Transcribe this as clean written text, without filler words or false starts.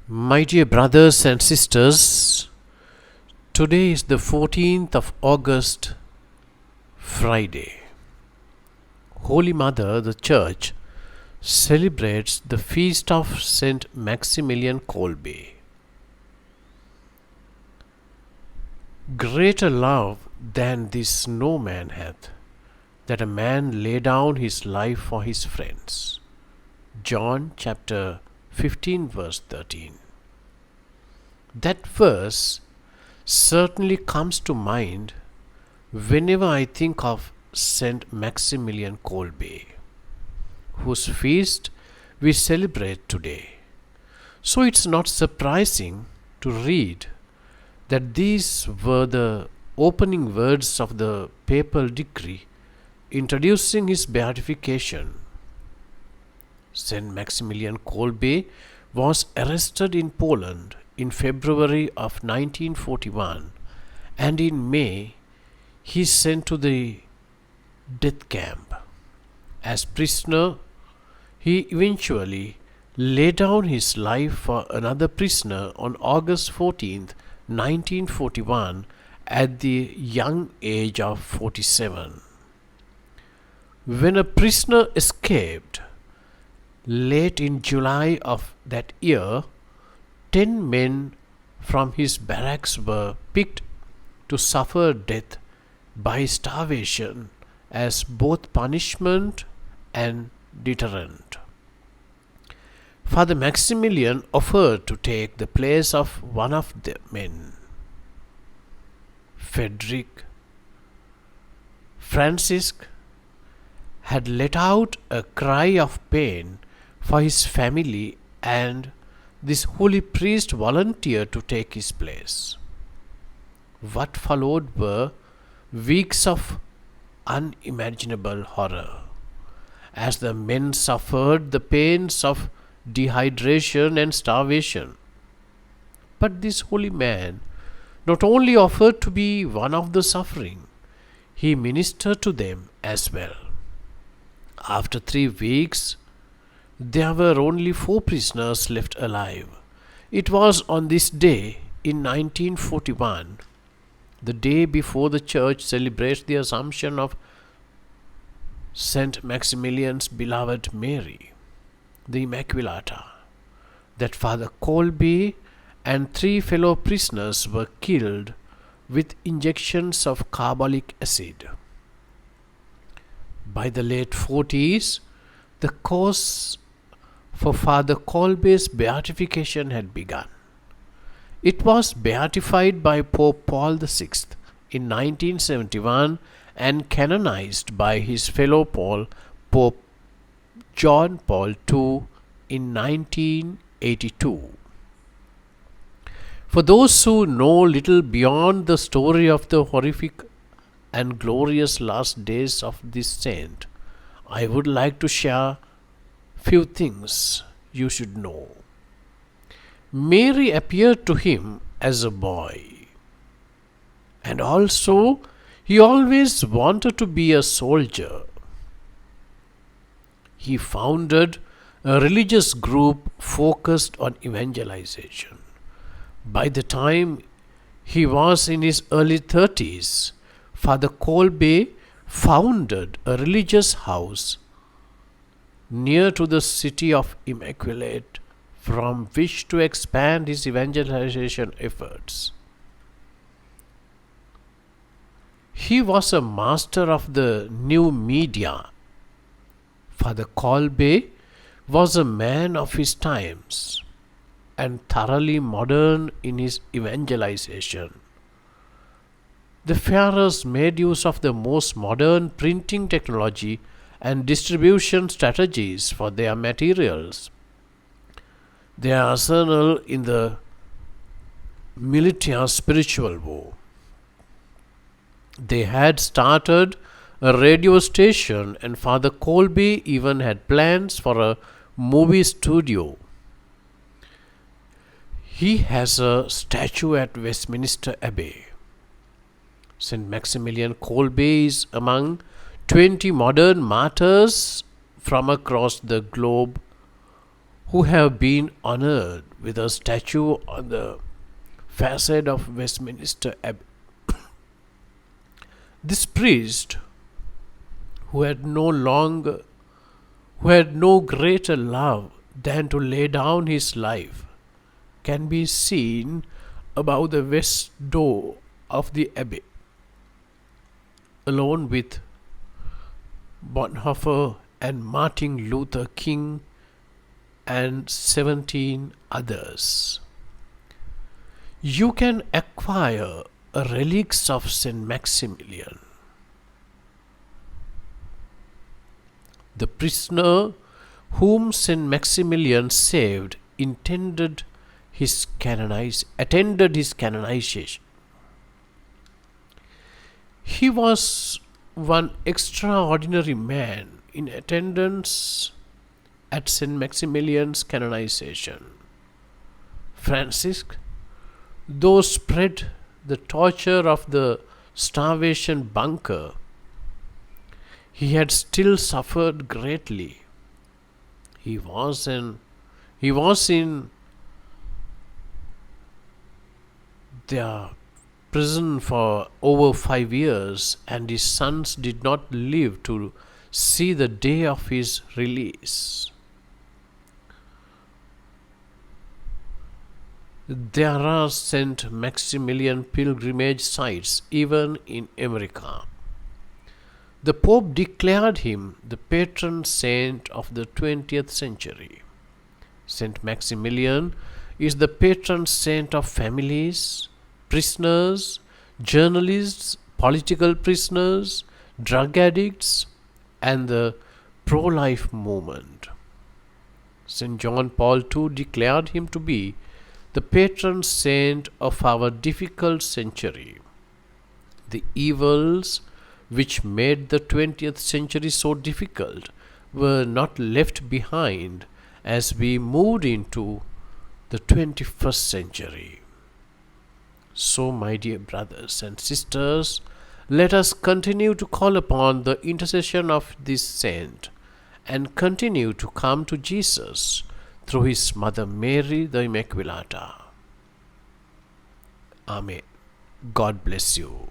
My dear brothers and sisters, today is the 14th of August, Friday. Holy Mother, the Church, celebrates the Feast of St Maximilian Kolbe. Greater love than this no man hath, that a man lay down his life for his friends. John chapter 15 verse 13. That verse certainly comes to mind whenever I think of St Maximilian Kolbe, whose feast we celebrate today. So it's not surprising to read that these were the opening words of the papal decree introducing his beatification. St Maximilian Kolbe was arrested in Poland in February of 1941, and in May he sent to the death camp. As prisoner, he eventually laid down his life for another prisoner on August 14th, 1941 at the young age of 47. When a prisoner escaped, late in July of that year, 10 men from his barracks were picked to suffer death by starvation as both punishment and deterrent. Father Maximilian offered to take the place of one of the men. Frederick Francisc had let out a cry of pain for his family, and this holy priest volunteered to take his place. What followed were weeks of unimaginable horror, as the men suffered the pains of dehydration and starvation. But this holy man not only offered to be one of the suffering, he ministered to them as well. After 3 weeks, there were only 4 prisoners left alive. It was on this day in 1941, the day before the church celebrates the Assumption of St. Maximilian's beloved Mary, the Immaculata, that Father Kolbe and 3 fellow prisoners were killed with injections of carbolic acid. By the late 40s, the course for Father Kolbe's beatification had begun. It was beatified by Pope Paul VI in 1971 and canonized by his fellow Pope John Paul II in 1982. For those who know little beyond the story of the horrific and glorious last days of this saint, I would like to share few things you should know. Mary appeared to him as a boy, and also he always wanted to be a soldier. He founded a religious group focused on evangelization. By the time he was in his early 30s, Father Kolbe founded a religious house near to the city of Immaculate, from which to expand his evangelization efforts. He was a master of the new media. Father Kolbe was a man of his times and thoroughly modern in his evangelization. The Pharaohs made use of the most modern printing technology and distribution strategies for their materials. Their arsenal in the militia spiritual war. They had started a radio station, and Father Kolbe even had plans for a movie studio. He has a statue at Westminster Abbey. St. Maximilian Kolbe is among 20 modern martyrs from across the globe who have been honored with a statue on the facade of Westminster Abbey. This priest, who had no greater love than to lay down his life, can be seen above the west door of the abbey, alone with Bonhoeffer and Martin Luther King and 17 others. You can acquire relics of St. Maximilian. The prisoner whom St. Maximilian saved attended his canonization. He was one extraordinary man in attendance at St. Maximilian's canonization. Francis, though spread the torture of the starvation bunker, he had still suffered greatly. He was in their prison for over 5 years, and his sons did not live to see the day of his release. There are St. Maximilian pilgrimage sites even in America. The Pope declared him the patron saint of the 20th century. St. Maximilian is the patron saint of families, prisoners, journalists, political prisoners, drug addicts, and the pro-life movement. St. John Paul II declared him to be the patron saint of our difficult century. The evils which made the 20th century so difficult were not left behind as we moved into the 21st century. So, my dear brothers and sisters, let us continue to call upon the intercession of this saint and continue to come to Jesus through his Mother Mary the Immaculata. Amen. God bless you.